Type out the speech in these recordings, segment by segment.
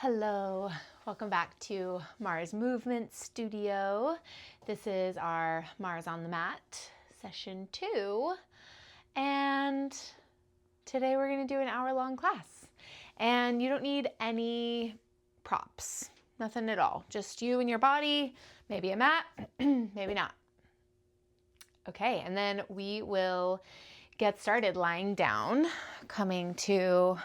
Hello, welcome back to Mars Movement Studio. This is our Mars on the Mat session 2, and today we're going to do an hour-long class. And you don't need any props, nothing at all, just you and your body, maybe a mat, maybe not. Okay, and then we will get started lying down, coming to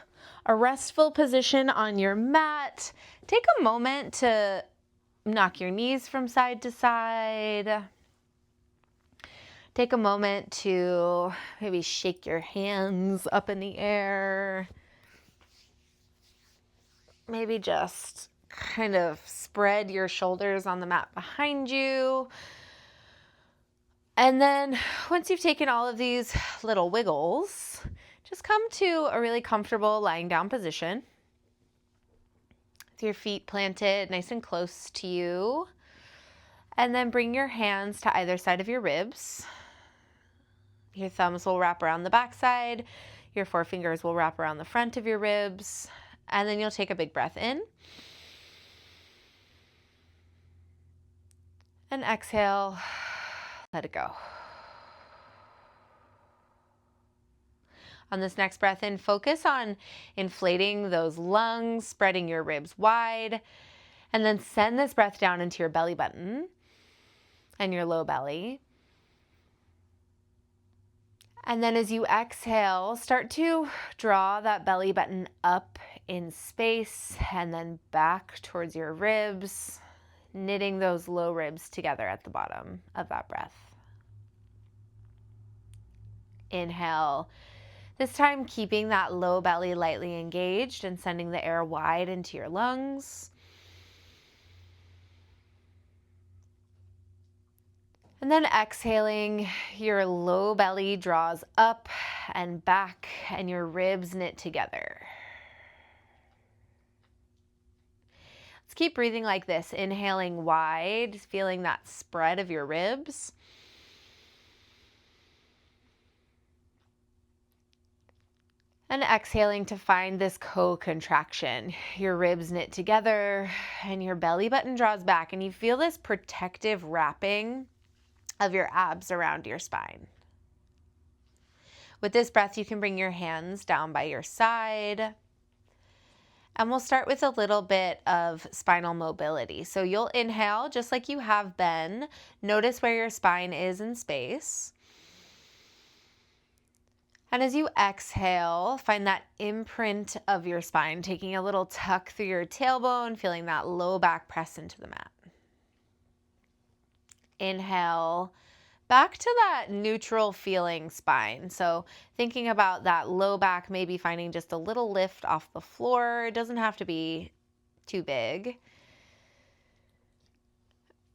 a restful position on your mat. Take a moment to knock your knees from side to side. Take a moment to maybe shake your hands up in the air. Maybe just kind of spread your shoulders on the mat behind you. And then once you've taken all of these little wiggles, just come to a really comfortable lying down position with your feet planted nice and close to you. And then bring your hands to either side of your ribs. Your thumbs will wrap around the backside. Your forefingers will wrap around the front of your ribs. And then you'll take a big breath in. And exhale, let it go. On this next breath in, focus on inflating those lungs, spreading your ribs wide, and then send this breath down into your belly button and your low belly. And then as you exhale, start to draw that belly button up in space and then back towards your ribs, knitting those low ribs together at the bottom of that breath. Inhale. This time, keeping that low belly lightly engaged and sending the air wide into your lungs. And then exhaling, your low belly draws up and back and your ribs knit together. Let's keep breathing like this, inhaling wide, feeling that spread of your ribs. And exhaling to find this co-contraction. Your ribs knit together and your belly button draws back and you feel this protective wrapping of your abs around your spine. With this breath, you can bring your hands down by your side. And we'll start with a little bit of spinal mobility. So you'll inhale just like you have been. Notice where your spine is in space. And as you exhale, find that imprint of your spine, taking a little tuck through your tailbone, feeling that low back press into the mat. Inhale, back to that neutral feeling spine. So thinking about that low back, maybe finding just a little lift off the floor. It doesn't have to be too big.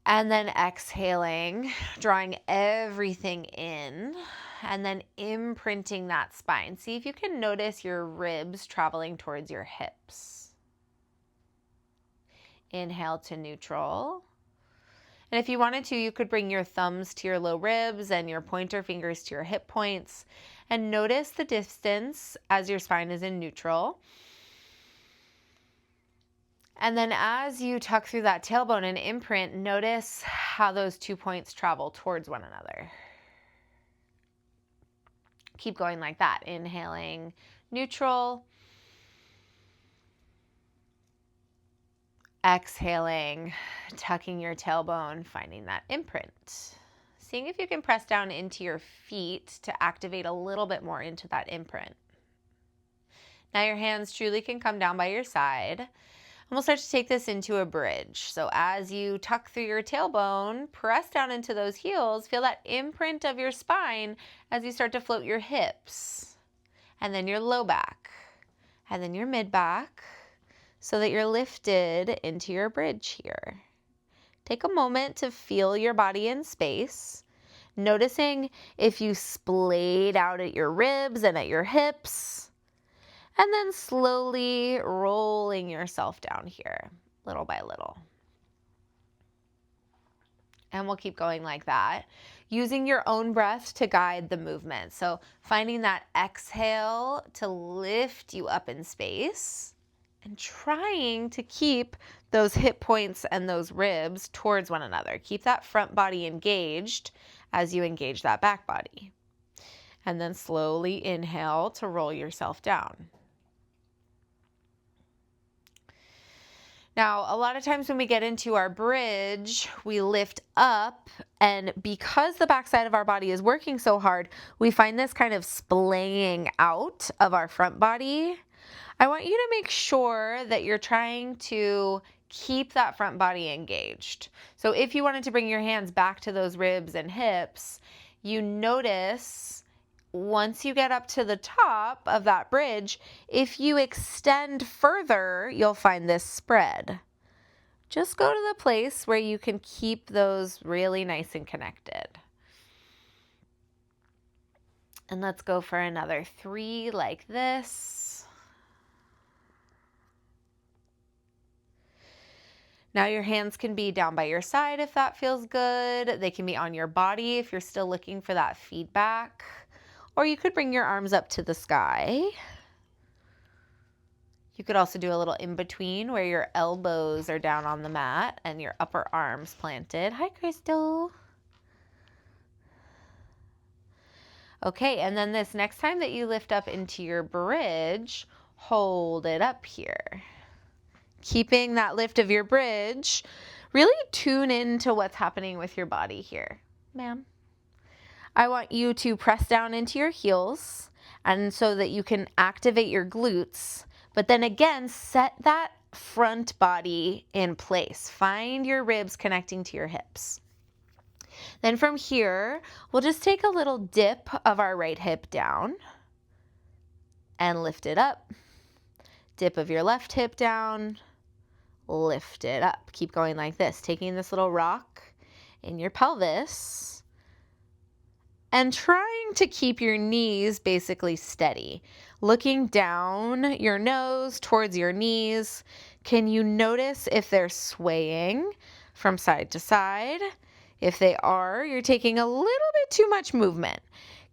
And then exhaling, drawing everything in. And then imprinting that spine. See if you can notice your ribs traveling towards your hips. Inhale to neutral. And if you wanted to, you could bring your thumbs to your low ribs and your pointer fingers to your hip points. And notice the distance as your spine is in neutral. And then as you tuck through that tailbone and imprint, notice how those 2 points travel towards one another. Keep going like that. Inhaling, neutral. Exhaling, tucking your tailbone, finding that imprint. Seeing if you can press down into your feet to activate a little bit more into that imprint. Now your hands truly can come down by your side. And we'll start to take this into a bridge. So as you tuck through your tailbone, press down into those heels, feel that imprint of your spine as you start to float your hips. And then your low back. And then your mid back. So that you're lifted into your bridge here. Take a moment to feel your body in space. Noticing if you splayed out at your ribs and at your hips. And then slowly rolling yourself down here, little by little. And we'll keep going like that, using your own breath to guide the movement. So finding that exhale to lift you up in space. and trying to keep those hip points and those ribs towards one another. Keep that front body engaged as you engage that back body. And then slowly inhale to roll yourself down. Now, a lot of times when we get into our bridge, we lift up, and because the backside of our body is working so hard, we find this kind of splaying out of our front body. I want you to make sure that you're trying to keep that front body engaged. So if you wanted to bring your hands back to those ribs and hips, you notice once you get up to the top of that bridge, if you extend further, you'll find this spread. Just go to the place where you can keep those really nice and connected. And let's go for another 3 like this. Now your hands can be down by your side if that feels good. They can be on your body if you're still looking for that feedback. Or you could bring your arms up to the sky. You could also do a little in between where your elbows are down on the mat and your upper arms planted. Hi, Crystal. Okay, and then this next time that you lift up into your bridge, hold it up here. Keeping that lift of your bridge, really tune into what's happening with your body here. Ma'am. I want you to press down into your heels and so that you can activate your glutes, but then again, set that front body in place. Find your ribs connecting to your hips. Then from here, we'll just take a little dip of our right hip down and lift it up. Dip of your left hip down, lift it up. Keep going like this, taking this little rock in your pelvis and trying to keep your knees basically steady. Looking down your nose towards your knees. Can you notice if they're swaying from side to side? If they are, you're taking a little bit too much movement.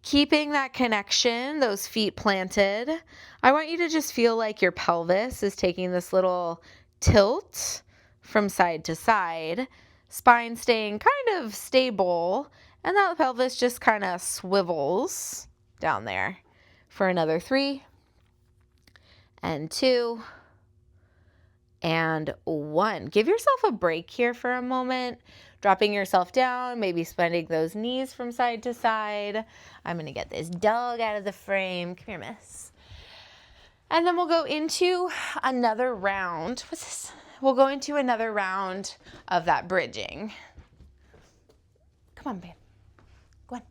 Keeping that connection, those feet planted. I want you to just feel like your pelvis is taking this little tilt from side to side. Spine staying kind of stable, and that pelvis just kind of swivels down there. For another 3 and 2 and 1. Give yourself a break here for a moment. Dropping yourself down, maybe spreading those knees from side to side. I'm going to get this dog out of the frame. Come here, miss. And then we'll go into another round. What's this? We'll go into another round of that bridging. Come on, babe. Go on.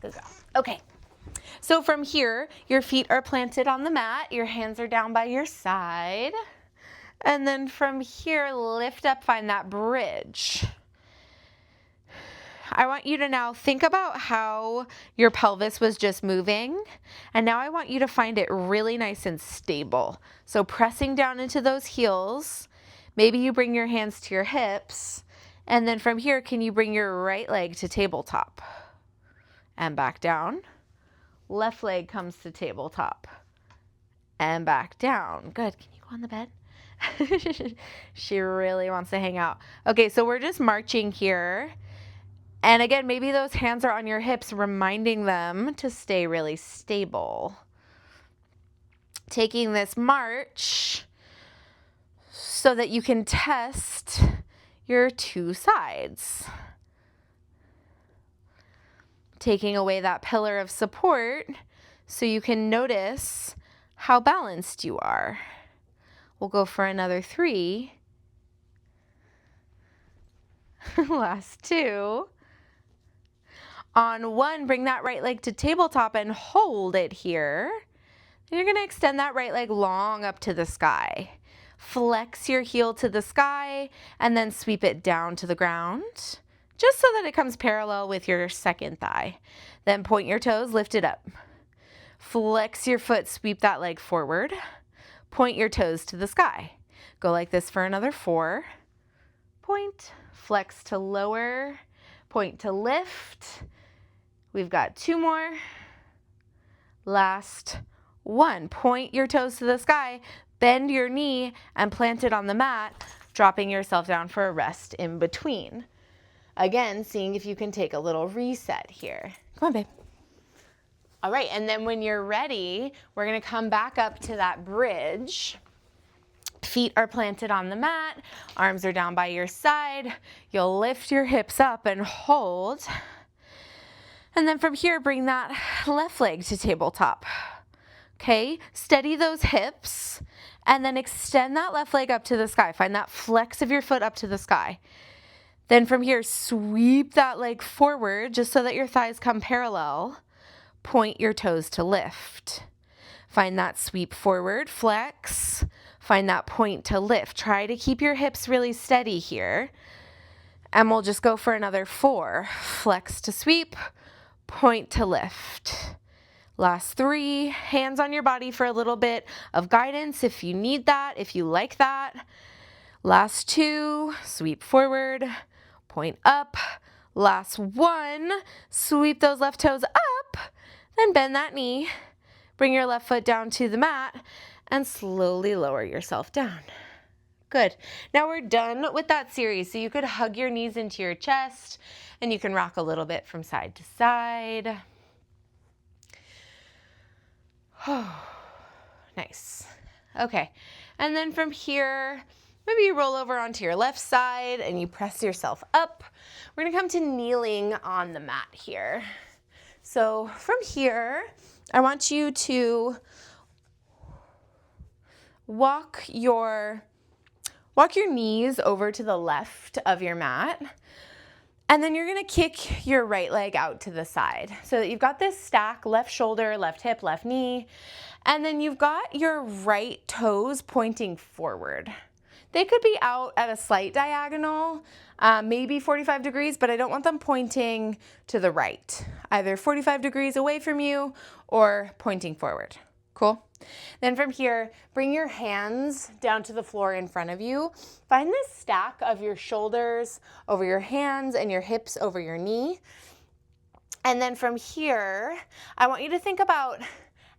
Good girl. Okay. So from here, your feet are planted on the mat. Your hands are down by your side. And then from here, lift up, find that bridge. I want you to now think about how your pelvis was just moving. And now I want you to find it really nice and stable. So pressing down into those heels. Maybe you bring your hands to your hips. And then from here, can you bring your right leg to tabletop? And back down. Left leg comes to tabletop. And back down. Good. Can you go on the bed? She really wants to hang out. Okay, so we're just marching here. And again, maybe those hands are on your hips, reminding them to stay really stable. Taking this march so that you can test your 2 sides. Taking away that pillar of support so you can notice how balanced you are. We'll go for another 3. Last 2. On 1, bring that right leg to tabletop and hold it here. You're going to extend that right leg long up to the sky. Flex your heel to the sky and then sweep it down to the ground, just so that it comes parallel with your second thigh. Then point your toes, lift it up. Flex your foot, sweep that leg forward. Point your toes to the sky. Go like this for another 4. Point, flex to lower, point to lift. We've got 2 more. Last 1. Point your toes to the sky, bend your knee, and plant it on the mat, dropping yourself down for a rest in between. Again, seeing if you can take a little reset here. Come on, babe. All right, and then when you're ready, we're gonna come back up to that bridge. Feet are planted on the mat, arms are down by your side. You'll lift your hips up and hold. And then from here, bring that left leg to tabletop. Okay, steady those hips and then extend that left leg up to the sky. Find that flex of your foot up to the sky. Then from here, sweep that leg forward just so that your thighs come parallel. Point your toes to lift. Find that sweep forward, flex. Find that point to lift. Try to keep your hips really steady here. And we'll just go for another 4. Flex to sweep, point to lift. Last 3, hands on your body for a little bit of guidance if you need that, if you like that. Last 2, sweep forward, point up. Last 1, sweep those left toes up, then bend that knee. Bring your left foot down to the mat and slowly lower yourself down. Good. Now we're done with that series. So you could hug your knees into your chest and you can rock a little bit from side to side. Oh, nice. Okay. And then from here, maybe you roll over onto your left side and you press yourself up. We're going to come to kneeling on the mat here. So from here, I want you to walk your knees over to the left of your mat. And then you're gonna kick your right leg out to the side so that you've got this stack, left shoulder, left hip, left knee. And then you've got your right toes pointing forward. They could be out at a slight diagonal, maybe 45 degrees, but I don't want them pointing to the right, either 45 degrees away from you or pointing forward. Cool? Then from here, bring your hands down to the floor in front of you. Find this stack of your shoulders over your hands and your hips over your knee. And then from here, I want you to think about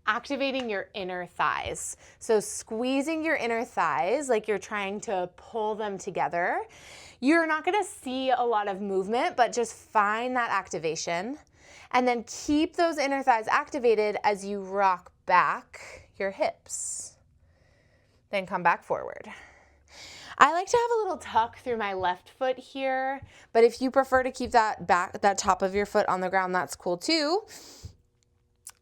activating your inner thighs. So squeezing your inner thighs like you're trying to pull them together. You're not gonna see a lot of movement, but just find that activation. And then keep those inner thighs activated as you rock back your hips. Then come back forward. I like to have a little tuck through my left foot here, but if you prefer to keep that top of your foot on the ground, that's cool too.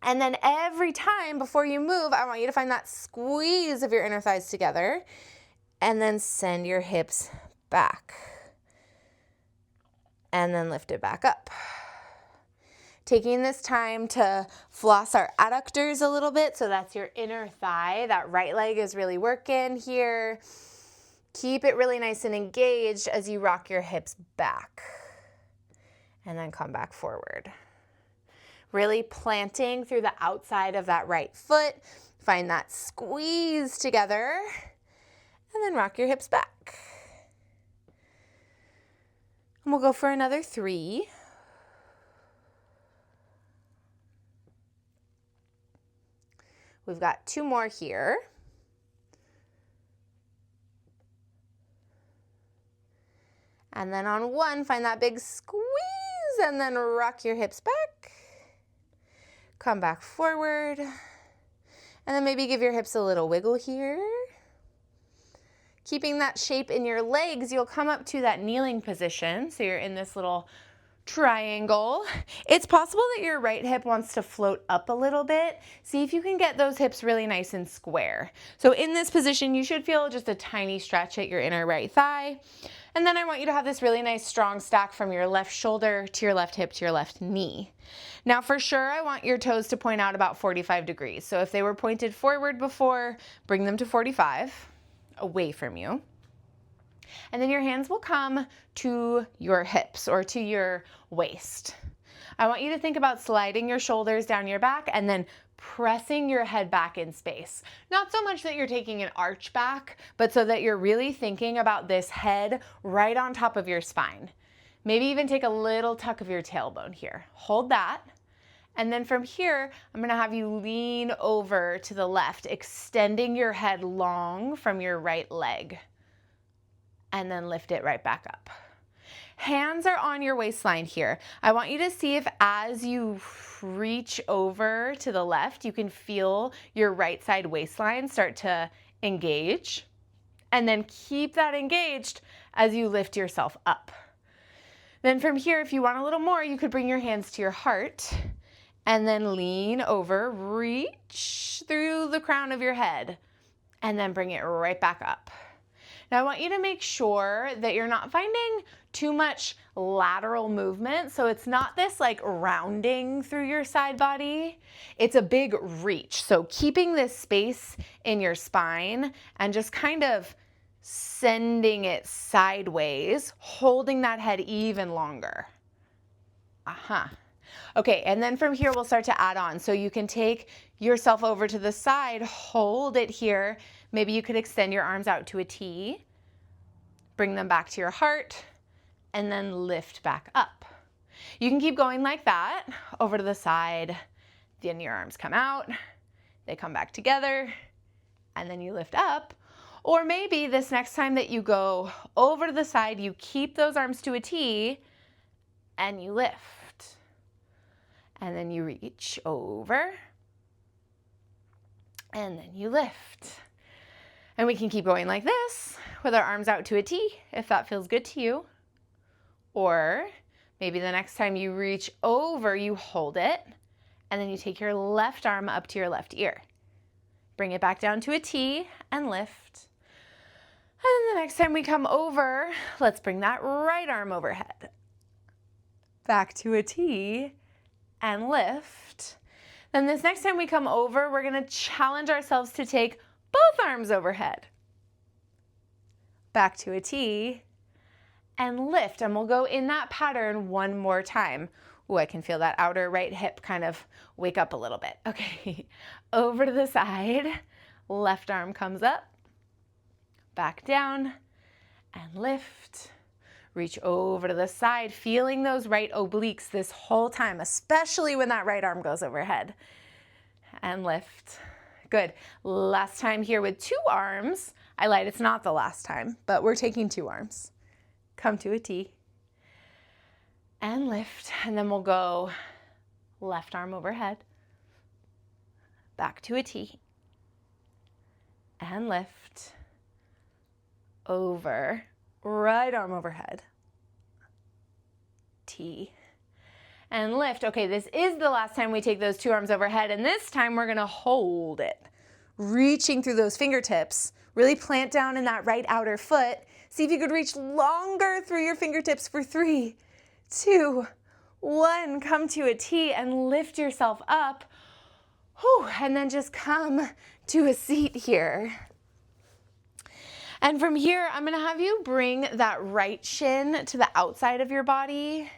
And then every time before you move, I want you to find that squeeze of your inner thighs together and then send your hips back and then lift it back up. Taking this time to floss our adductors a little bit, so that's your inner thigh. That right leg is really working here. Keep it really nice and engaged as you rock your hips back. And then come back forward. Really planting through the outside of that right foot. Find that squeeze together. And then rock your hips back. And we'll go for another 3. We've got 2 more here. And then on 1, find that big squeeze and then rock your hips back. Come back forward. And then maybe give your hips a little wiggle here. Keeping that shape in your legs, you'll come up to that kneeling position. So you're in this little triangle. It's possible that your right hip wants to float up a little bit. See if you can get those hips really nice and square. So in this position, you should feel just a tiny stretch at your inner right thigh. And then I want you to have this really nice strong stack from your left shoulder to your left hip to your left knee. Now for sure, I want your toes to point out about 45 degrees. So if they were pointed forward before, bring them to 45, away from you. And then your hands will come to your hips or to your waist. I want you to think about sliding your shoulders down your back and then pressing your head back in space. Not so much that you're taking an arch back, but so that you're really thinking about this head right on top of your spine. Maybe even take a little tuck of your tailbone here. Hold that And then from here, I'm gonna have you lean over to the left, extending your head long from your right leg. And then lift it right back up. Hands are on your waistline here. I want you to see if as you reach over to the left, you can feel your right side waistline start to engage. And then keep that engaged as you lift yourself up. Then from here, if you want a little more, you could bring your hands to your heart and then lean over, reach through the crown of your head, and then bring it right back up. Now I want you to make sure that you're not finding too much lateral movement. So it's not this like rounding through your side body. It's a big reach. So keeping this space in your spine and just kind of sending it sideways, holding that head even longer. Okay, and then from here we'll start to add on. So you can take yourself over to the side, hold it here. Maybe you could extend your arms out to a T, bring them back to your heart, and then lift back up. You can keep going like that, over to the side, then your arms come out, they come back together, and then you lift up. Or maybe this next time that you go over to the side, you keep those arms to a T, and you lift. And then you reach over, and then you lift. And we can keep going like this with our arms out to a T if that feels good to you. Or maybe the next time you reach over, you hold it, and then you take your left arm up to your left ear. Bring it back down to a T and lift. And then the next time we come over, let's bring that right arm overhead. Back to a T and lift. Then this next time we come over, we're gonna challenge ourselves to take both arms overhead. Back to a T and lift. And we'll go in that pattern one more time. Ooh, I can feel that outer right hip kind of wake up a little bit. Okay, over to the side, left arm comes up, back down and lift. Reach over to the side, feeling those right obliques this whole time, especially when that right arm goes overhead. And lift. Good. Last time here with two arms. I lied, it's not the last time, but we're taking two arms. Come to a T. And lift. And then we'll go left arm overhead. Back to a T. And lift. Over. Right arm overhead. T. And lift. Okay, this is the last time we take those two arms overhead, and this time we're gonna hold it. Reaching through those fingertips. Really plant down in that right outer foot. See if you could reach longer through your fingertips for 3, 2, 1. Come to a T and lift yourself up. Whew, and then just come to a seat here. And from here, I'm gonna have you bring that right shin to the outside of your body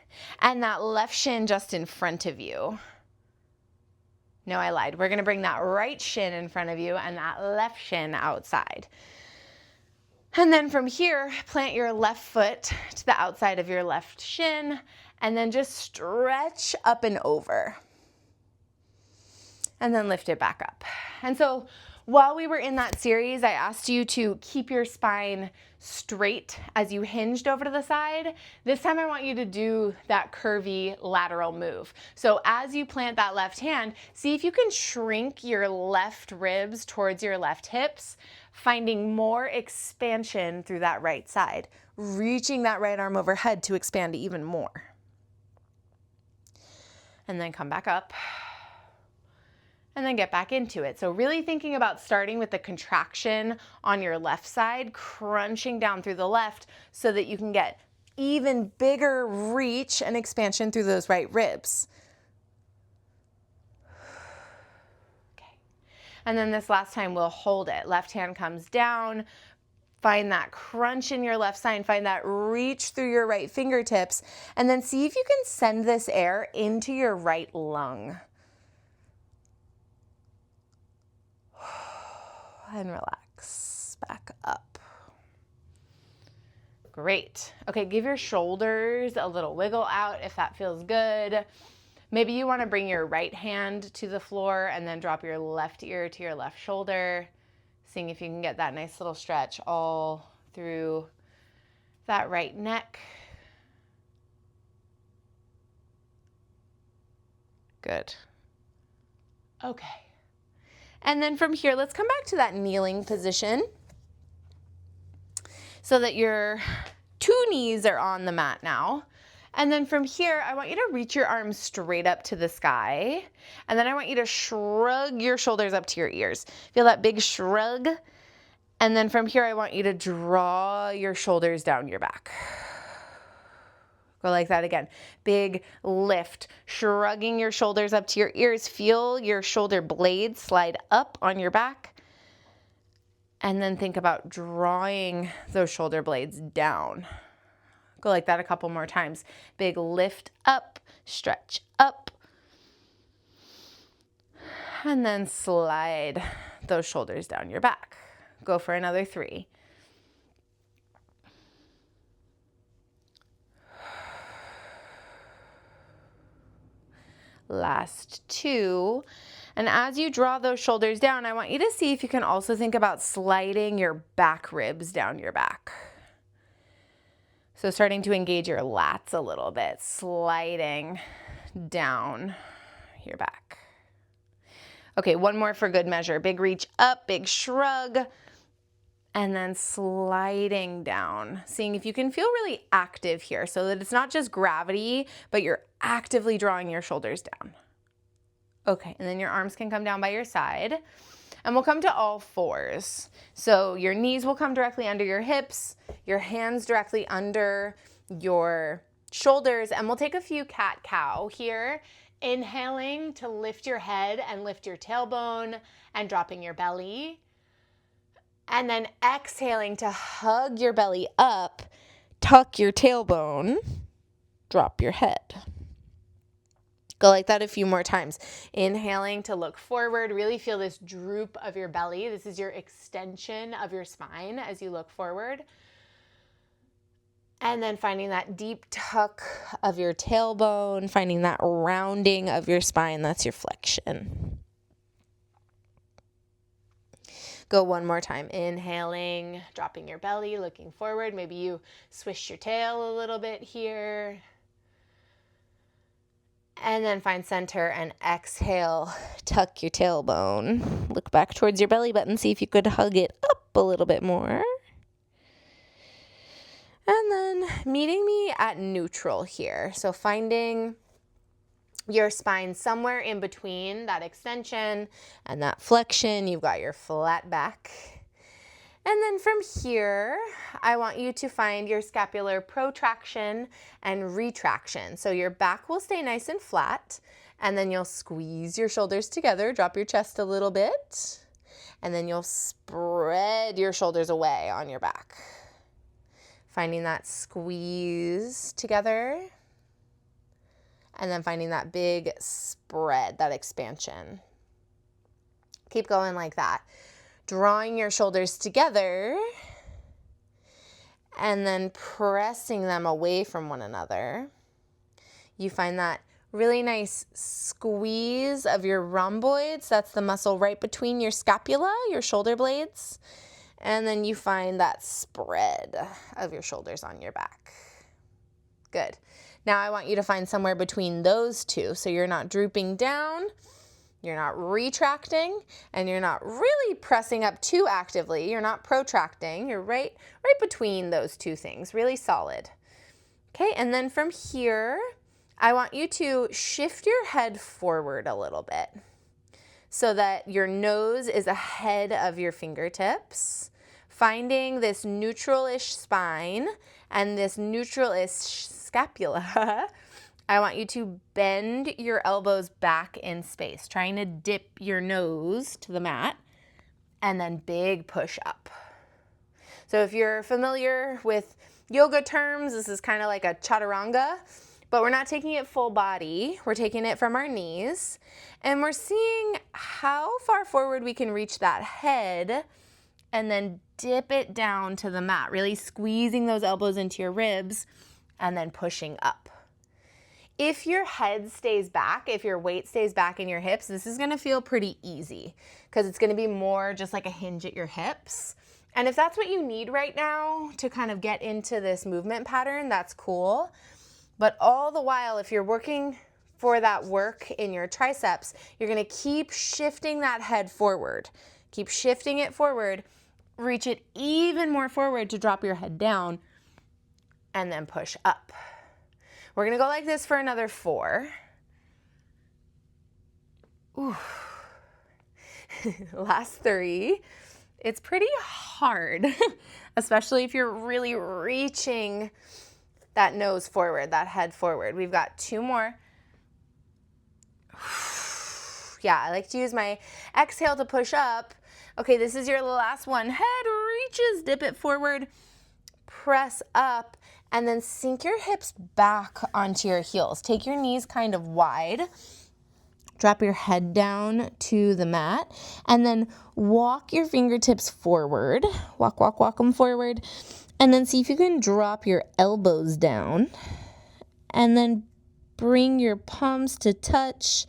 and that left shin just in front of you. No, I lied. We're gonna bring that right shin in front of you and that left shin outside. And then from here, plant your left foot to the outside of your left shin and then just stretch up and over. And then lift it back up. And so while we were in that series, I asked you to keep your spine straight as you hinged over to the side. This time I want you to do that curvy lateral move. So as you plant that left hand, see if you can shrink your left ribs towards your left hips, finding more expansion through that right side, reaching that right arm overhead to expand even more. And then come back up. And then get back into it. So really thinking about starting with the contraction on your left side, crunching down through the left so that you can get even bigger reach and expansion through those right ribs. Okay. And then this last time we'll hold it. Left hand comes down, find that crunch in your left side, find that reach through your right fingertips, and then see if you can send this air into your right lung. And relax back up. Great. Okay, give your shoulders a little wiggle out if that feels good. Maybe you want to bring your right hand to the floor and then drop your left ear to your left shoulder, seeing if you can get that nice little stretch all through that right neck. Good. Okay. And then from here, let's come back to that kneeling position so that your two knees are on the mat now. And then from here, I want you to reach your arms straight up to the sky. And then I want you to shrug your shoulders up to your ears. Feel that big shrug. And then from here, I want you to draw your shoulders down your back. Go like that again. Big lift, shrugging your shoulders up to your ears. Feel your shoulder blades slide up on your back. And then think about drawing those shoulder blades down. Go like that a couple more times. Big lift up, stretch up. And then slide those shoulders down your back. Go for another 3. Last 2. And as you draw those shoulders down, I want you to see if you can also think about sliding your back ribs down your back. So starting to engage your lats a little bit, sliding down your back. Okay, one more for good measure. Big reach up, big shrug, and then sliding down. Seeing if you can feel really active here so that it's not just gravity, but you're actively drawing your shoulders down. Okay, and then your arms can come down by your side. And we'll come to all fours. So your knees will come directly under your hips, your hands directly under your shoulders, and we'll take a few cat-cow here. Inhaling to lift your head and lift your tailbone and dropping your belly. And then exhaling to hug your belly up, tuck your tailbone, drop your head. Go like that a few more times. Inhaling to look forward. Really feel this droop of your belly. This is your extension of your spine as you look forward. And then finding that deep tuck of your tailbone, finding that rounding of your spine. That's your flexion. Go one more time. Inhaling, dropping your belly, looking forward. Maybe you swish your tail a little bit here. And then find center and exhale, tuck your tailbone. Look back towards your belly button, see if you could hug it up a little bit more. And then meeting me at neutral here. So finding your spine somewhere in between that extension and that flexion. You've got your flat back. And then from here, I want you to find your scapular protraction and retraction. So your back will stay nice and flat, and then you'll squeeze your shoulders together, drop your chest a little bit, and then you'll spread your shoulders away on your back. Finding that squeeze together, and then finding that big spread, that expansion. Keep going like that. Drawing your shoulders together and then pressing them away from one another. You find that really nice squeeze of your rhomboids. That's the muscle right between your scapula, your shoulder blades. And then you find that spread of your shoulders on your back. Good. Now I want you to find somewhere between those two so you're not drooping down, you're not retracting, and you're not really pressing up too actively. You're not protracting. You're right between those two things, really solid. Okay, and then from here, I want you to shift your head forward a little bit so that your nose is ahead of your fingertips, finding this neutral-ish spine and this neutral-ish scapula. I want you to bend your elbows back in space, trying to dip your nose to the mat, and then big push up. So if you're familiar with yoga terms, this is kind of like a chaturanga, but we're not taking it full body. We're taking it from our knees, and we're seeing how far forward we can reach that head, and then dip it down to the mat, really squeezing those elbows into your ribs, and then pushing up. If your head stays back, if your weight stays back in your hips, this is gonna feel pretty easy because it's gonna be more just like a hinge at your hips. And if that's what you need right now to kind of get into this movement pattern, that's cool. But all the while, if you're working for that work in your triceps, you're gonna keep shifting that head forward. Keep shifting it forward, reach it even more forward to drop your head down, and then push up. We're gonna go like this for another 4. Ooh. Last 3. It's pretty hard, especially if you're really reaching that nose forward, that head forward. We've got 2 more. Yeah, I like to use my exhale to push up. Okay, this is your last one. Head reaches, dip it forward, press up, and then sink your hips back onto your heels. Take your knees kind of wide. Drop your head down to the mat, and then walk your fingertips forward. Walk them forward. And then see if you can drop your elbows down. And then bring your palms to touch.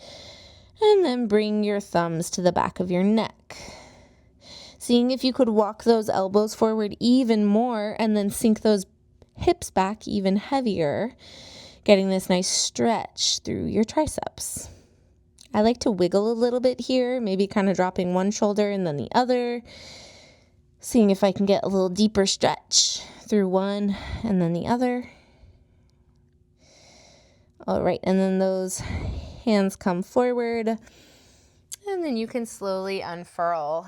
And then bring your thumbs to the back of your neck. Seeing if you could walk those elbows forward even more, and then sink those hips back even heavier, getting this nice stretch through your triceps. I like to wiggle a little bit here, maybe kind of dropping one shoulder and then the other, seeing if I can get a little deeper stretch through one and then the other. All right, and then those hands come forward, and then you can slowly unfurl,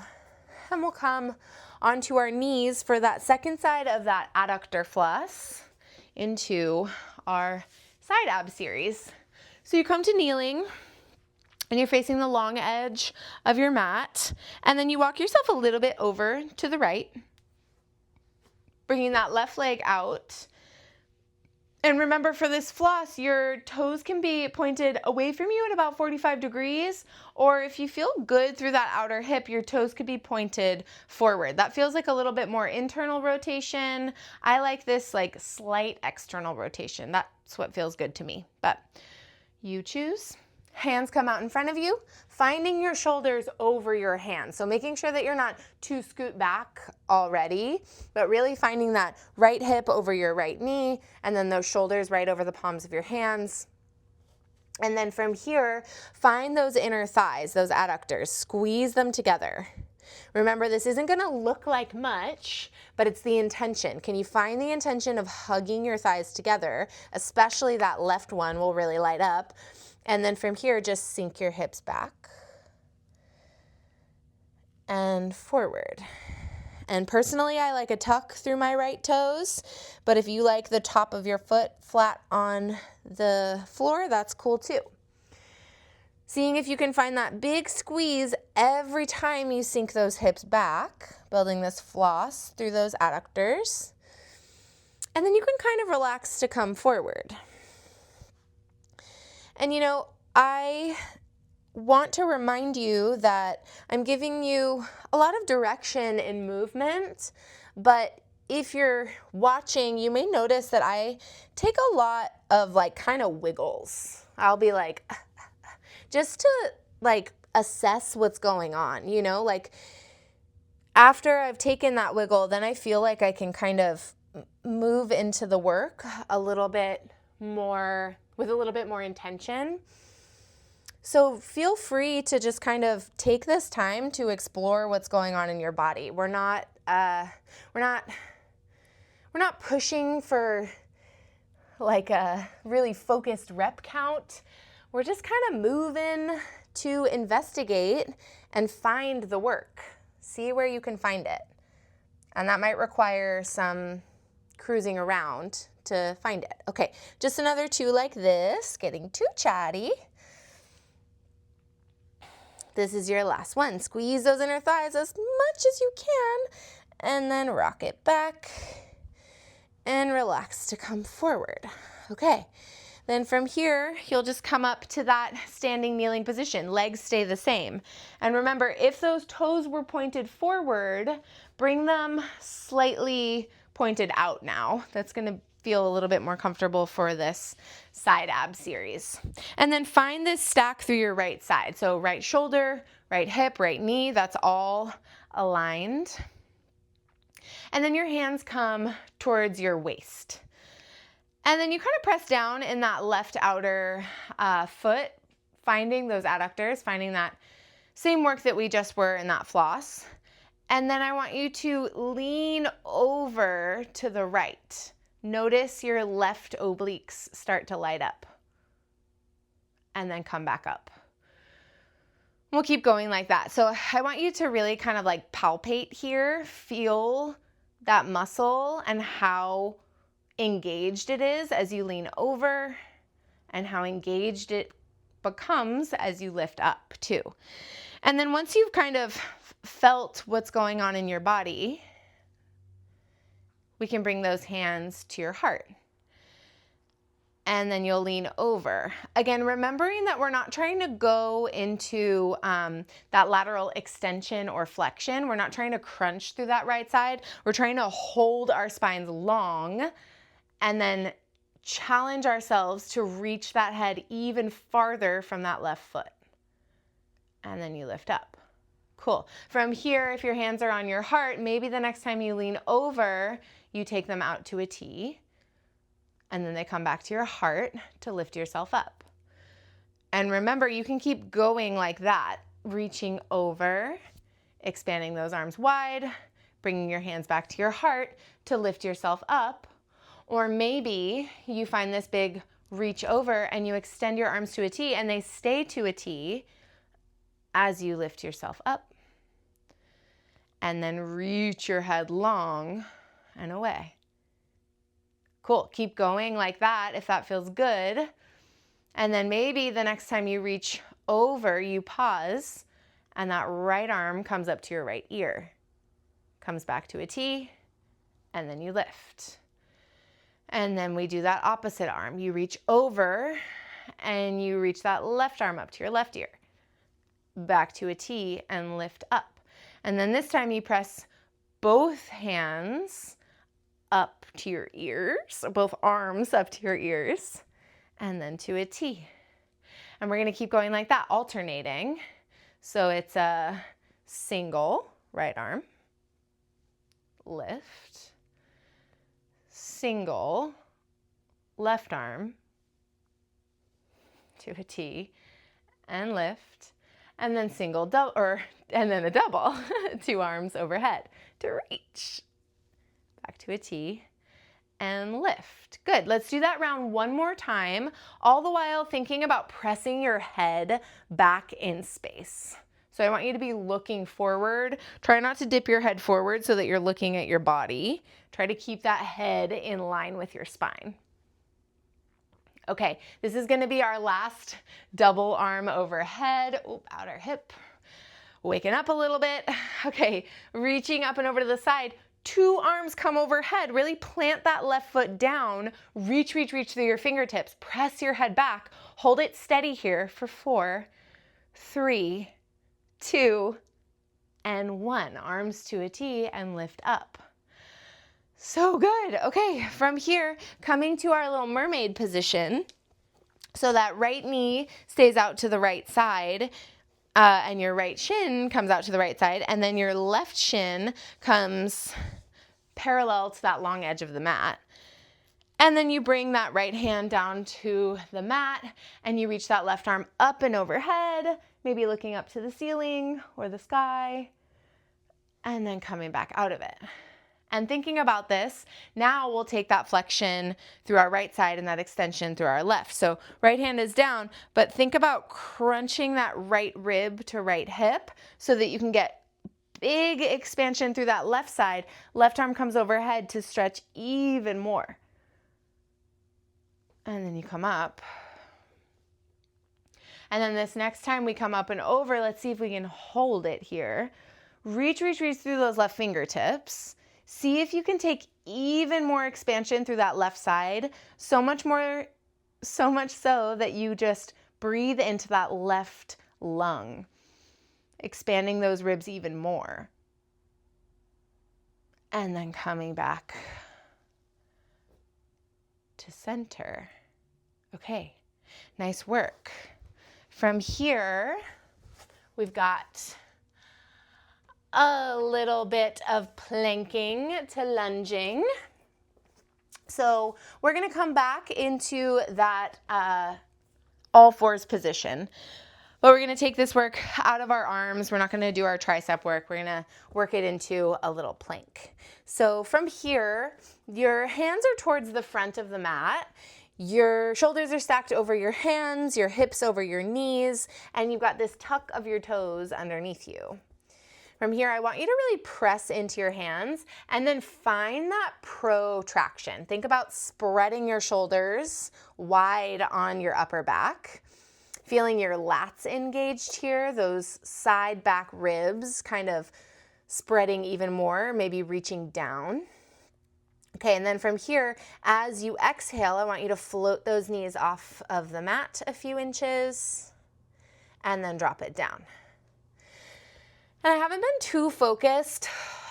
and we'll come onto our knees for that second side of that adductor fluss into our side ab series. So you come to kneeling, and you're facing the long edge of your mat, and then you walk yourself a little bit over to the right, bringing that left leg out. And remember, for this floss, your toes can be pointed away from you at about 45 degrees, or if you feel good through that outer hip, your toes could be pointed forward. That feels like a little bit more internal rotation. I like this like slight external rotation. That's what feels good to me, but you choose. Hands come out in front of you, finding your shoulders over your hands. So making sure that you're not too scoot back already, but really finding that right hip over your right knee, and then those shoulders right over the palms of your hands. And then from here, find those inner thighs, those adductors, squeeze them together. Remember, this isn't gonna look like much, but it's the intention. Can you find the intention of hugging your thighs together? Especially that left one will really light up. And then from here, just sink your hips back and forward. And personally, I like a tuck through my right toes, but if you like the top of your foot flat on the floor, that's cool too. Seeing if you can find that big squeeze every time you sink those hips back, building this floss through those adductors. And then you can kind of relax to come forward. And you know, I want to remind you that I'm giving you a lot of direction in movement, but if you're watching, you may notice that I take a lot of like kind of wiggles. I'll be like, just to like assess what's going on, you know, like after I've taken that wiggle, then I feel like I can kind of move into the work a little bit more, with a little bit more intention. So feel free to just kind of take this time to explore what's going on in your body. We're not pushing for like a really focused rep count. We're just kind of moving to investigate and find the work. See where you can find it. And that might require some cruising around to find it. Okay, just another 2 like this, getting too chatty. This is your last one. Squeeze those inner thighs as much as you can, and then rock it back and relax to come forward. Okay, then from here, you'll just come up to that standing kneeling position. Legs stay the same. And remember, if those toes were pointed forward, bring them slightly pointed out now. That's gonna feel a little bit more comfortable for this side ab series. And then find this stack through your right side. So right shoulder, right hip, right knee, that's all aligned. And then your hands come towards your waist. And then you kind of press down in that left outer foot, finding those adductors, finding that same work that we just were in that floss. And then I want you to lean over to the right. Notice your left obliques start to light up. And then come back up. We'll keep going like that. So I want you to really kind of like palpate here, feel that muscle and how engaged it is as you lean over and how engaged it becomes as you lift up too. And then once you've kind of felt what's going on in your body, we can bring those hands to your heart. And then you'll lean over. Again, remembering that we're not trying to go into that lateral extension or flexion. We're not trying to crunch through that right side. We're trying to hold our spines long and then challenge ourselves to reach that head even farther from that left foot. And then you lift up. Cool. From here, if your hands are on your heart, maybe the next time you lean over, you take them out to a T, and then they come back to your heart to lift yourself up. And remember, you can keep going like that, reaching over, expanding those arms wide, bringing your hands back to your heart to lift yourself up. Or maybe you find this big reach over and you extend your arms to a T and they stay to a T as you lift yourself up. And then reach your head long and away. Cool. Keep going like that if that feels good. And then maybe the next time you reach over, you pause and that right arm comes up to your right ear. Comes back to a T and then you lift. And then we do that opposite arm. You reach over and you reach that left arm up to your left ear. Back to a T and lift up. And then this time you press both hands up to your ears, both arms up to your ears, and then to a T. And we're going to keep going like that, alternating. So it's a single right arm, lift, single left arm to a T and lift, and then single double, and then a double, 2 arms overhead to reach. Back to a T and lift. Good. Let's do that round one more time, all the while thinking about pressing your head back in space. So I want you to be looking forward. Try not to dip your head forward so that you're looking at your body. Try to keep that head in line with your spine. Okay, this is going to be our last double arm overhead. Outer hip. Waking up a little bit. Okay, reaching up and over to the side. 2 arms come overhead. Really plant that left foot down. Reach, reach, reach through your fingertips. Press your head back. Hold it steady here for 4, 3, 2, and 1. Arms to a T and lift up. So good. Okay, from here, coming to our little mermaid position. So that right knee stays out to the right side. And your right shin comes out to the right side, and then your left shin comes parallel to that long edge of the mat. And then you bring that right hand down to the mat, and you reach that left arm up and overhead, maybe looking up to the ceiling or the sky, and then coming back out of it. And thinking about this, now we'll take that flexion through our right side and that extension through our left. So right hand is down, but think about crunching that right rib to right hip so that you can get big expansion through that left side. Left arm comes overhead to stretch even more. And then you come up. And then this next time we come up and over, let's see if we can hold it here. Reach, reach, reach through those left fingertips. See if you can take even more expansion through that left side, so much so that you just breathe into that left lung, expanding those ribs even more. And then coming back to center. Okay, nice work. From here, we've got a little bit of planking to lunging. So we're gonna come back into that all fours position. But we're gonna take this work out of our arms. We're not gonna do our tricep work. We're gonna work it into a little plank. So from here, your hands are towards the front of the mat. Your shoulders are stacked over your hands, your hips over your knees, and you've got this tuck of your toes underneath you. From here, I want you to really press into your hands and then find that protraction. Think about spreading your shoulders wide on your upper back. Feeling your lats engaged here, those side back ribs kind of spreading even more, maybe reaching down. Okay, and then from here, as you exhale, I want you to float those knees off of the mat a few inches and then drop it down. And I haven't been too focused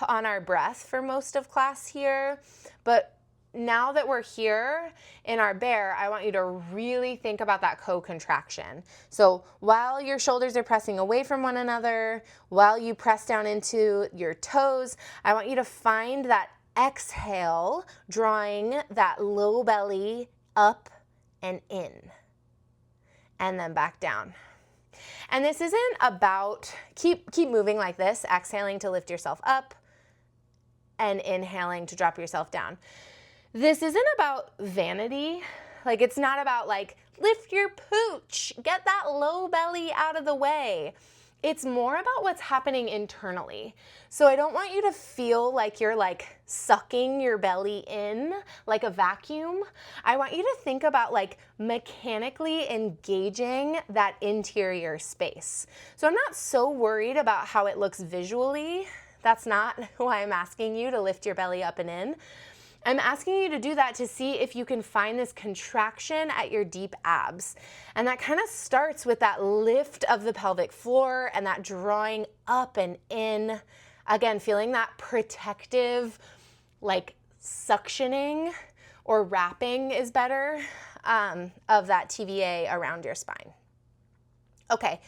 on our breath for most of class here, but now that we're here in our bear, I want you to really think about that co-contraction. So while your shoulders are pressing away from one another, while you press down into your toes, I want you to find that exhale, drawing that low belly up and in, and then back down. And this isn't about, keep moving like this, exhaling to lift yourself up and inhaling to drop yourself down. This isn't about vanity. Like, it's not about like, lift your pooch, get that low belly out of the way. It's more about what's happening internally. So I don't want you to feel like you're like sucking your belly in like a vacuum. I want you to think about like mechanically engaging that interior space. So I'm not so worried about how it looks visually. That's not why I'm asking you to lift your belly up and in. I'm asking you to do that to see if you can find this contraction at your deep abs. And that kind of starts with that lift of the pelvic floor and that drawing up and in. Again, feeling that protective, like suctioning or wrapping is better, of that TVA around your spine. Okay.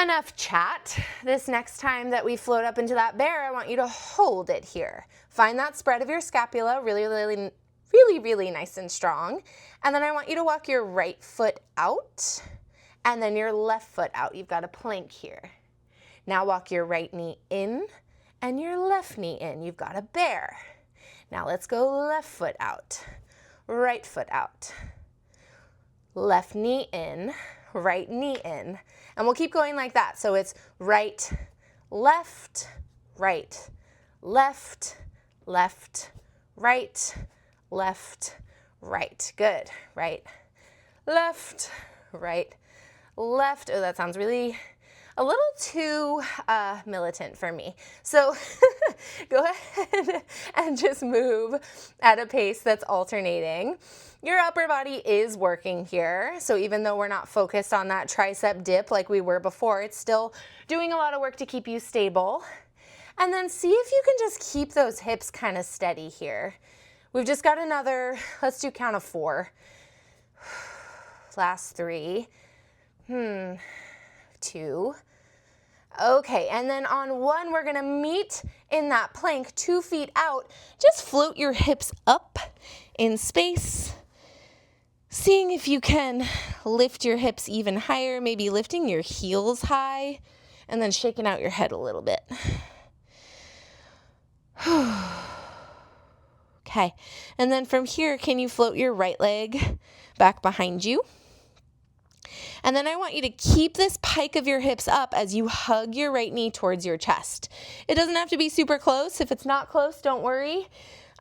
Enough chat. This next time that we float up into that bear, I want you to hold it here. Find that spread of your scapula really nice and strong. And then I want you to walk your right foot out and then your left foot out. You've got a plank here. Now walk your right knee in and your left knee in. You've got a bear. Now let's go left foot out, right foot out, left knee in, right knee in. And we'll keep going like that. So it's right, left, right, left, left, right, left, right. Good. Right, left, right, left. Oh, that sounds really a little too militant for me. So go ahead and just move at a pace that's alternating. Your upper body is working here. So even though we're not focused on that tricep dip like we were before, it's still doing a lot of work to keep you stable. And then see if you can just keep those hips kind of steady here. We've just got another, let's do count of 4. Last 3. 2. Okay, and then on 1, we're gonna meet in that plank, 2 feet out. Just float your hips up in space. Seeing if you can lift your hips even higher, maybe lifting your heels high, and then shaking out your head a little bit. Okay, and then from here, can you float your right leg back behind you? And then I want you to keep this pike of your hips up as you hug your right knee towards your chest. It doesn't have to be super close. If it's not close, don't worry.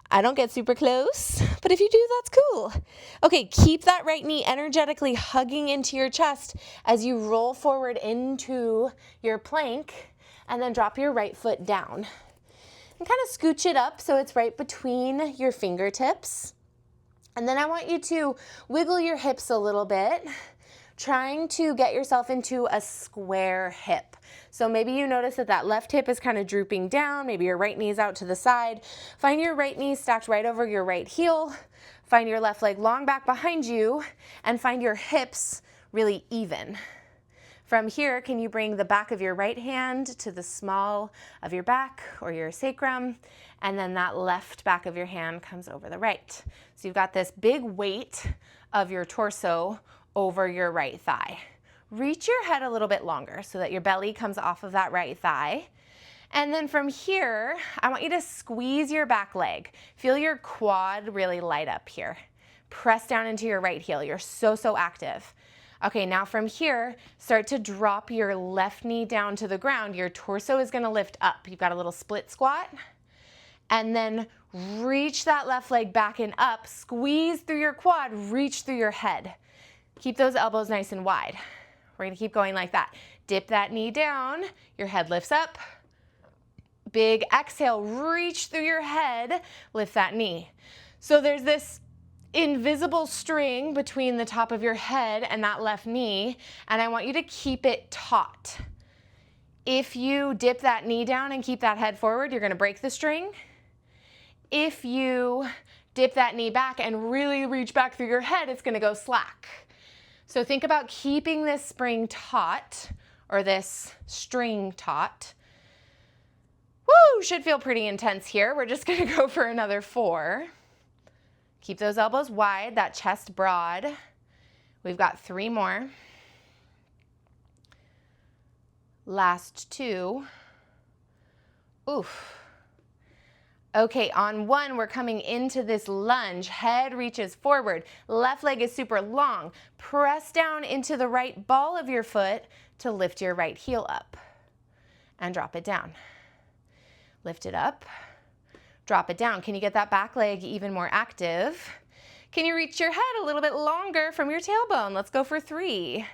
I don't get super close, but if you do, that's cool. Okay, keep that right knee energetically hugging into your chest as you roll forward into your plank and then drop your right foot down. And kind of scooch it up so it's right between your fingertips. And then I want you to wiggle your hips a little bit. trying to get yourself into a square hip. So maybe you notice that that left hip is kind of drooping down. Maybe your right knee is out to the side. Find your right knee stacked right over your right heel. Find your left leg long back behind you, and find your hips really even. From here, can you bring the back of your right hand to the small of your back or your sacrum, and then that left back of your hand comes over the right. So you've got this big weight of your torso over your right thigh. Reach your head a little bit longer so that your belly comes off of that right thigh. And then from here, I want you to squeeze your back leg. Feel your quad really light up here. Press down into your right heel. You're so active. Okay, now from here, start to drop your left knee down to the ground. Your torso is gonna lift up. You've got a little split squat. And then reach that left leg back and up. Squeeze through your quad, reach through your head. Keep those elbows nice and wide. We're gonna keep going like that. Dip that knee down, your head lifts up. Big exhale, reach through your head, lift that knee. So there's this invisible string between the top of your head and that left knee, and I want you to keep it taut. If you dip that knee down and keep that head forward, you're gonna break the string. If you dip that knee back and really reach back through your head, it's gonna go slack. So think about keeping this spring taut, or this string taut. Woo, should feel pretty intense here. We're just gonna go for another 4. Keep those elbows wide, that chest broad. We've got 3 more. Last 2. Oof. Okay, on 1, we're coming into this lunge. Head reaches forward. Left leg is super long. Press down into the right ball of your foot to lift your right heel up. And drop it down. Lift it up. Drop it down. Can you get that back leg even more active? Can you reach your head a little bit longer from your tailbone? Let's go for 3.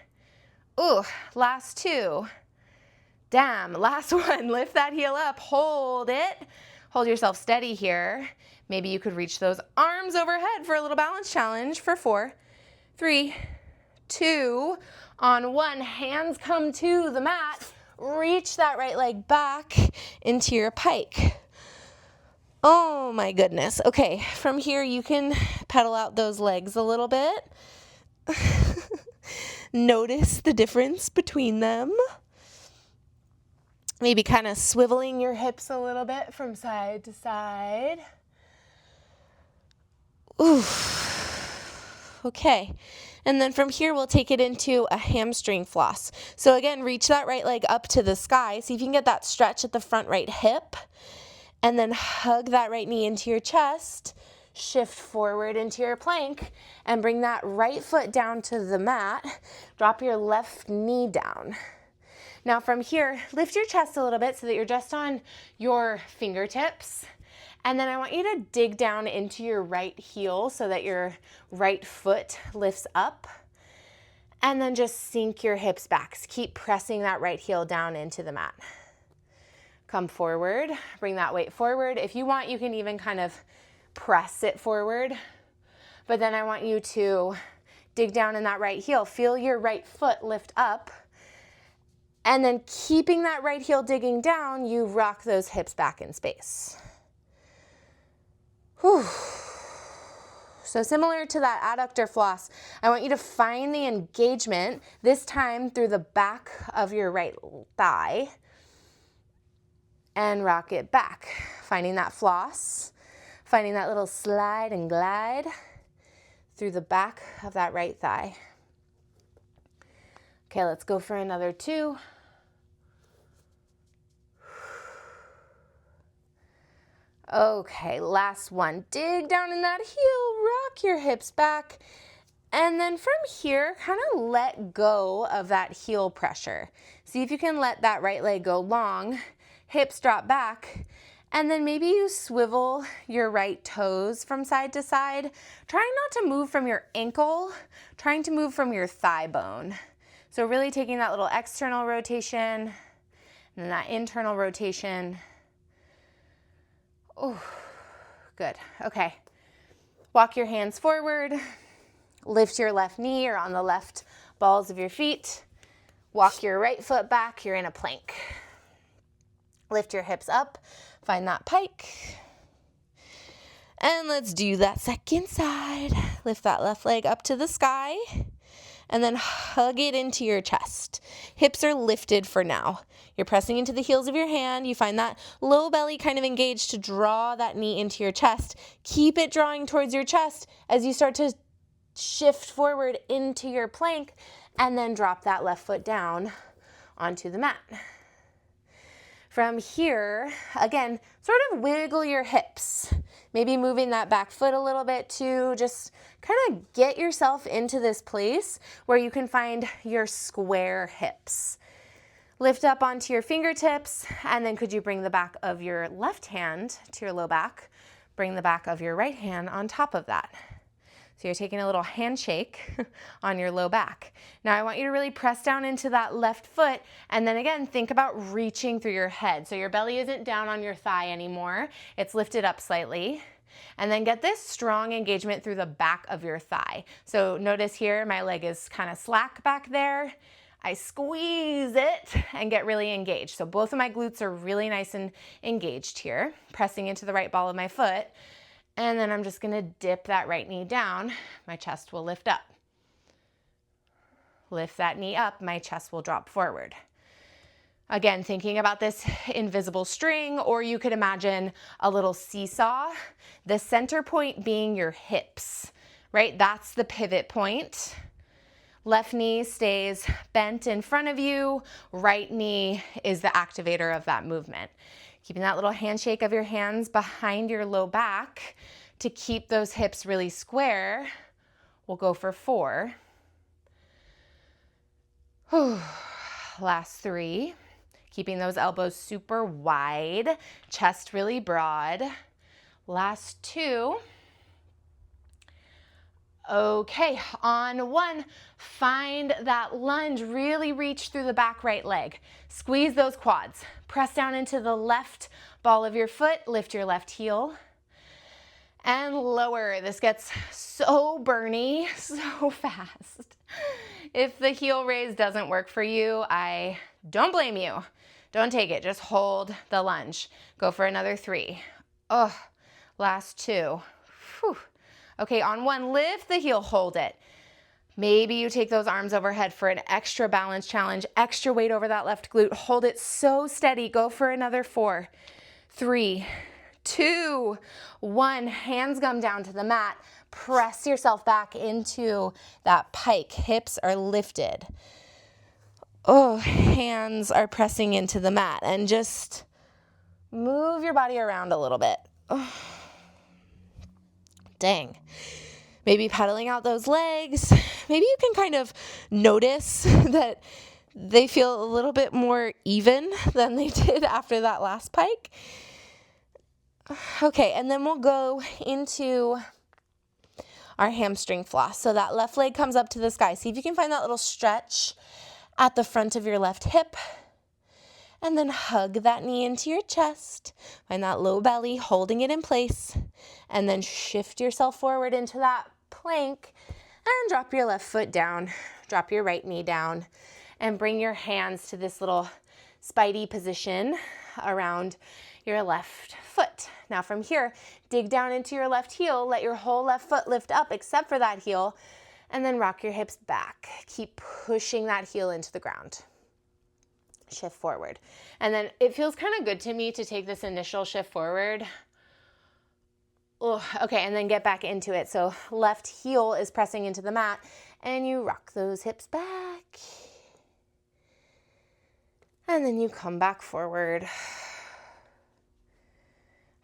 Ooh, last 2. Damn, last 1. Lift that heel up, hold it. Hold yourself steady here. Maybe you could reach those arms overhead for a little balance challenge for 4, 3, 2. On 1, hands come to the mat. Reach that right leg back into your pike. Oh my goodness. Okay, from here you can pedal out those legs a little bit. Notice the difference between them. Maybe kind of swiveling your hips a little bit from side to side. Ooh. Okay. And then from here, we'll take it into a hamstring floss. So again, reach that right leg up to the sky. See if you can get that stretch at the front right hip. And then hug that right knee into your chest. Shift forward into your plank and bring that right foot down to the mat. Drop your left knee down. Now from here, lift your chest a little bit so that you're just on your fingertips. And then I want you to dig down into your right heel so that your right foot lifts up. And then just sink your hips back. Keep pressing that right heel down into the mat. Come forward, bring that weight forward. If you want, you can even kind of press it forward. But then I want you to dig down in that right heel. Feel your right foot lift up. And then keeping that right heel digging down, you rock those hips back in space. Whew. So similar to that adductor floss, I want you to find the engagement, this time through the back of your right thigh, and rock it back. Finding that floss, finding that little slide and glide through the back of that right thigh. Okay, let's go for another 2. Okay, last 1. Dig down in that heel, rock your hips back, and then from here, kind of let go of that heel pressure. See if you can let that right leg go long, hips drop back, and then maybe you swivel your right toes from side to side, trying not to move from your ankle, trying to move from your thigh bone. So really taking that little external rotation and then that internal rotation. Oh, good. Okay. Walk your hands forward. Lift your left knee or on the left balls of your feet. Walk your right foot back. You're in a plank. Lift your hips up. Find that pike. And let's do that second side. Lift that left leg up to the sky. And then hug it into your chest. Hips are lifted for now. You're pressing into the heels of your hand. You find that low belly kind of engaged to draw that knee into your chest. Keep it drawing towards your chest as you start to shift forward into your plank, and then drop that left foot down onto the mat. From here, again, sort of wiggle your hips. Maybe moving that back foot a little bit too. Just kind of get yourself into this place where you can find your square hips. Lift up onto your fingertips, and then could you bring the back of your left hand to your low back? Bring the back of your right hand on top of that. So you're taking a little handshake on your low back. Now I want you to really press down into that left foot, and then again, think about reaching through your head. So your belly isn't down on your thigh anymore. It's lifted up slightly. And then get this strong engagement through the back of your thigh. So notice here, my leg is kind of slack back there. I squeeze it and get really engaged. So both of my glutes are really nice and engaged here, pressing into the right ball of my foot. And then I'm just gonna dip that right knee down. My chest will lift up. Lift that knee up, my chest will drop forward. Again, thinking about this invisible string, or you could imagine a little seesaw, the center point being your hips, right? That's the pivot point. Left knee stays bent in front of you. Right knee is the activator of that movement. Keeping that little handshake of your hands behind your low back to keep those hips really square. We'll go for 4. Last 3. Keeping those elbows super wide, chest really broad. Last 2. Okay, on 1, find that lunge, really reach through the back right leg. Squeeze those quads. Press down into the left ball of your foot, lift your left heel, and lower. This gets so burny, so fast. If the heel raise doesn't work for you, I don't blame you. Don't take it, just hold the lunge. Go for another 3. Last 2. Whew. Okay, on 1, lift the heel, hold it. Maybe you take those arms overhead for an extra balance challenge, extra weight over that left glute. Hold it so steady. Go for another 4, 3, 2, 1. Hands come down to the mat. Press yourself back into that pike. Hips are lifted. Hands are pressing into the mat, and just move your body around a little bit. Dang. Maybe pedaling out those legs. Maybe you can kind of notice that they feel a little bit more even than they did after that last pike. Okay, and then we'll go into our hamstring floss. So that left leg comes up to the sky. See if you can find that little stretch at the front of your left hip. And then hug that knee into your chest. Find that low belly, holding it in place. And then shift yourself forward into that plank and drop your left foot down. Drop your right knee down and bring your hands to this little spidey position around your left foot. Now from here, dig down into your left heel. Let your whole left foot lift up except for that heel. And then rock your hips back. Keep pushing that heel into the ground. Shift forward. And then it feels kind of good to me to take this initial shift forward. Okay, and then get back into it. So left heel is pressing into the mat, and you rock those hips back. And then you come back forward.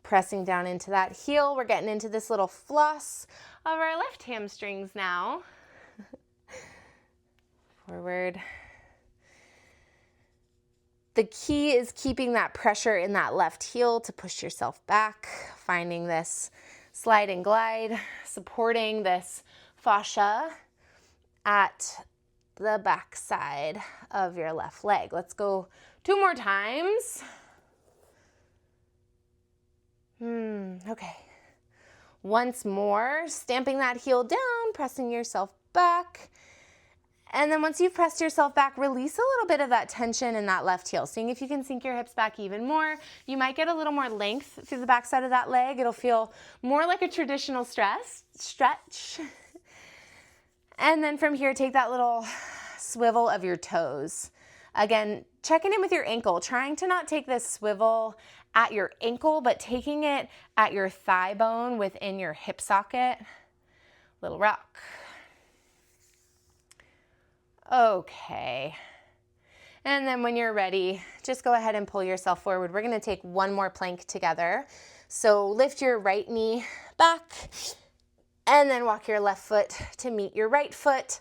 Pressing down into that heel. We're getting into this little floss of our left hamstrings now. Forward. The key is keeping that pressure in that left heel to push yourself back, finding this slide and glide, supporting this fascia at the back side of your left leg. Let's go 2 more times. Okay. Once more, stamping that heel down, pressing yourself back, And then once you've pressed yourself back, release a little bit of that tension in that left heel. Seeing if you can sink your hips back even more. You might get a little more length through the back side of that leg. It'll feel more like a traditional stretch. And then from here, take that little swivel of your toes. Again, checking in with your ankle, trying to not take this swivel at your ankle, but taking it at your thigh bone within your hip socket. Little rock. Okay. And then when you're ready, just go ahead and pull yourself forward. We're gonna take one more plank together. So lift your right knee back and then walk your left foot to meet your right foot.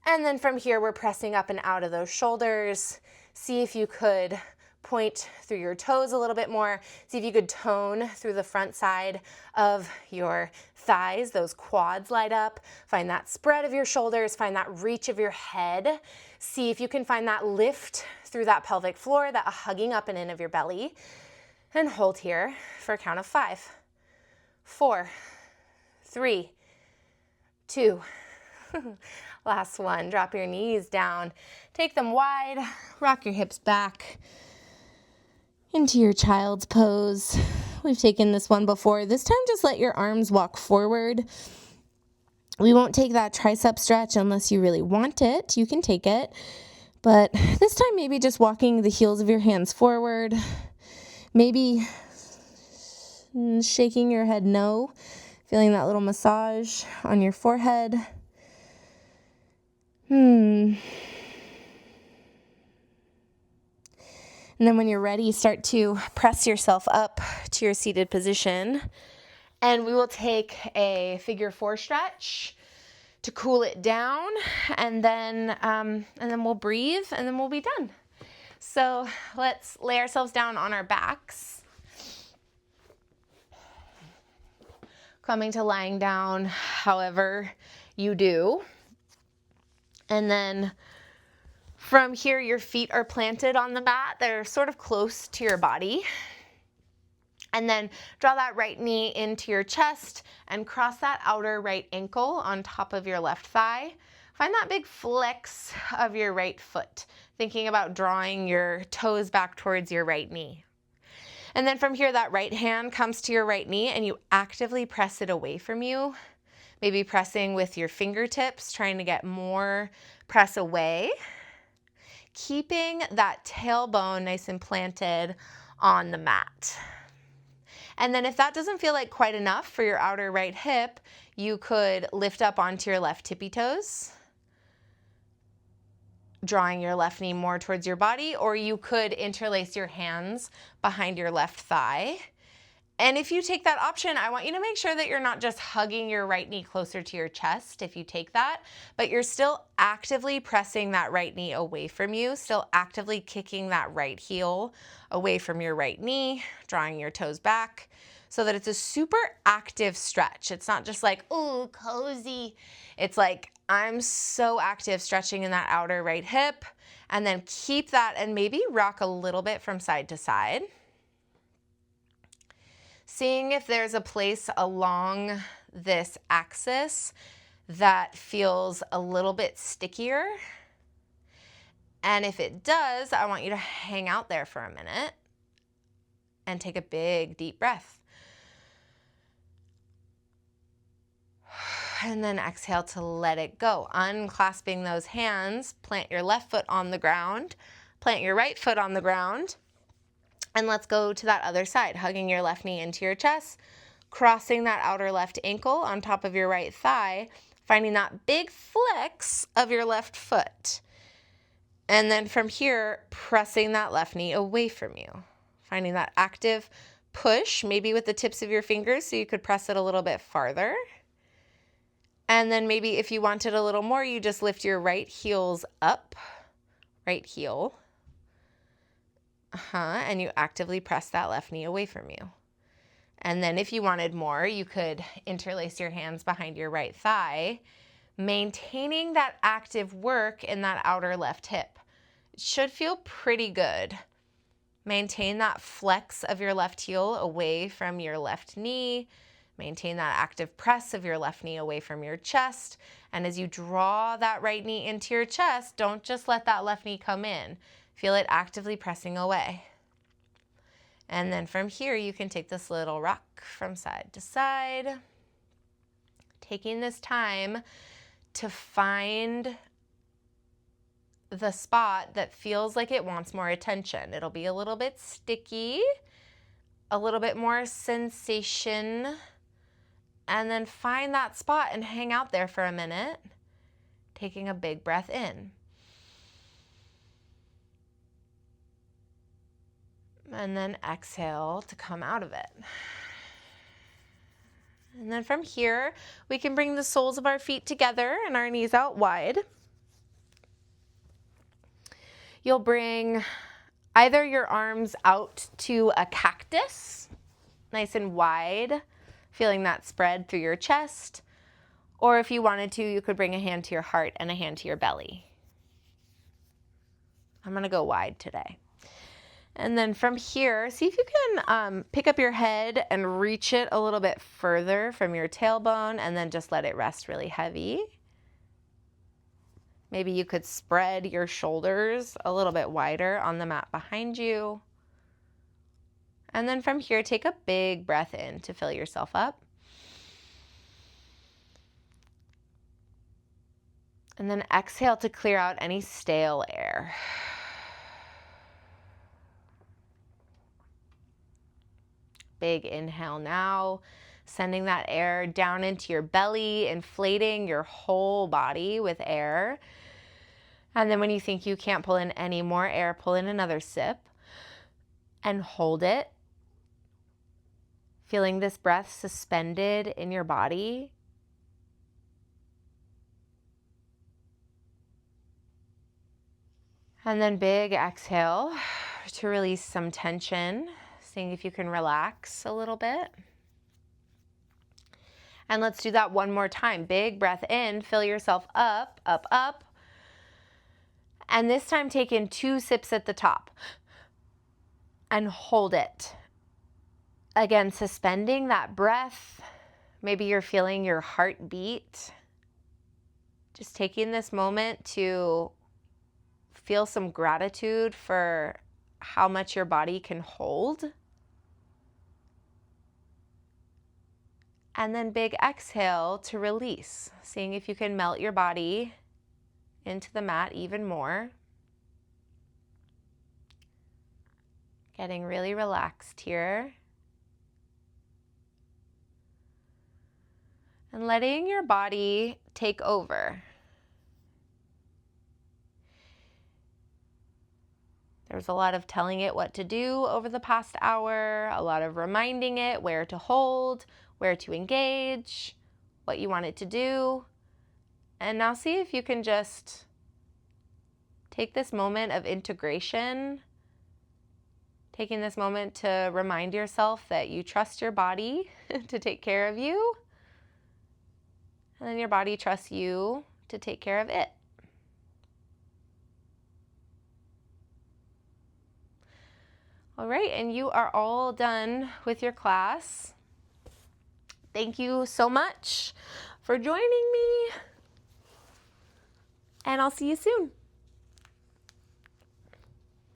And then from here, we're pressing up and out of those shoulders. See if you could point through your toes a little bit more. See if you could tone through the front side of your thighs. Those quads light up. Find that spread of your shoulders. Find that reach of your head. See if you can find that lift through that pelvic floor, that hugging up and in of your belly. And hold here for a count of 5, 4, 3, 2. Last one. Drop your knees down. Take them wide. Rock your hips back into your child's pose. We've taken this one before. This time, just let your arms walk forward. We won't take that tricep stretch unless you really want it. You can take it. But this time, maybe just walking the heels of your hands forward. Maybe shaking your head no. Feeling that little massage on your forehead. And then when you're ready, start to press yourself up to your seated position. And we will take a figure 4 stretch to cool it down. And then we'll breathe and then we'll be done. So let's lay ourselves down on our backs. Coming to lying down however you do. And then from here, your feet are planted on the mat. They're sort of close to your body. And then draw that right knee into your chest and cross that outer right ankle on top of your left thigh. Find that big flex of your right foot, thinking about drawing your toes back towards your right knee. And then from here, that right hand comes to your right knee and you actively press it away from you. Maybe pressing with your fingertips, trying to get more press away. Keeping that tailbone nice and planted on the mat. And then if that doesn't feel like quite enough for your outer right hip, you could lift up onto your left tippy toes, drawing your left knee more towards your body, or you could interlace your hands behind your left thigh. And if you take that option, I want you to make sure that you're not just hugging your right knee closer to your chest if you take that, but you're still actively pressing that right knee away from you, still actively kicking that right heel away from your right knee, drawing your toes back so that it's a super active stretch. It's not just like, ooh, cozy. It's like, I'm so active stretching in that outer right hip, and then keep that and maybe rock a little bit from side to side. Seeing if there's a place along this axis that feels a little bit stickier. And if it does, I want you to hang out there for a minute and take a big, deep breath. And then exhale to let it go. Unclasping those hands, plant your left foot on the ground, plant your right foot on the ground. And let's go to that other side, hugging your left knee into your chest, crossing that outer left ankle on top of your right thigh, finding that big flex of your left foot. And then from here, pressing that left knee away from you, finding that active push, maybe with the tips of your fingers so you could press it a little bit farther. And then maybe if you wanted a little more, you just lift your right heels up, right heel. And you actively press that left knee away from you. And then if you wanted more, you could interlace your hands behind your right thigh, maintaining that active work in that outer left hip. It should feel pretty good. Maintain that flex of your left heel away from your left knee. Maintain that active press of your left knee away from your chest. And as you draw that right knee into your chest, don't just let that left knee come in. Feel it actively pressing away. And then from here, you can take this little rock from side to side, taking this time to find the spot that feels like it wants more attention. It'll be a little bit sticky, a little bit more sensation, and then find that spot and hang out there for a minute, taking a big breath in. And then exhale to come out of it. And then from here, we can bring the soles of our feet together and our knees out wide. You'll bring either your arms out to a cactus, nice and wide, feeling that spread through your chest. Or if you wanted to, you could bring a hand to your heart and a hand to your belly. I'm going to go wide today. And then from here, see if you can pick up your head and reach it a little bit further from your tailbone, and then just let it rest really heavy. Maybe you could spread your shoulders a little bit wider on the mat behind you. And then from here, take a big breath in to fill yourself up. And then exhale to clear out any stale air. Big inhale now, sending that air down into your belly, inflating your whole body with air. And then when you think you can't pull in any more air, pull in another sip and hold it. Feeling this breath suspended in your body. And then big exhale to release some tension, seeing if you can relax a little bit. And let's do that one more time. Big breath in, fill yourself up, up, up. And this time take in 2 sips at the top and hold it. Again, suspending that breath. Maybe you're feeling your heart beat. Just taking this moment to feel some gratitude for how much your body can hold. And then big exhale to release, seeing if you can melt your body into the mat even more. Getting really relaxed here. And letting your body take over. There's a lot of telling it what to do over the past hour, a lot of reminding it where to hold, where to engage, what you want it to do. And now see if you can just take this moment of integration, taking this moment to remind yourself that you trust your body to take care of you, and then your body trusts you to take care of it. All right, and you are all done with your class. Thank you so much for joining me, and I'll see you soon.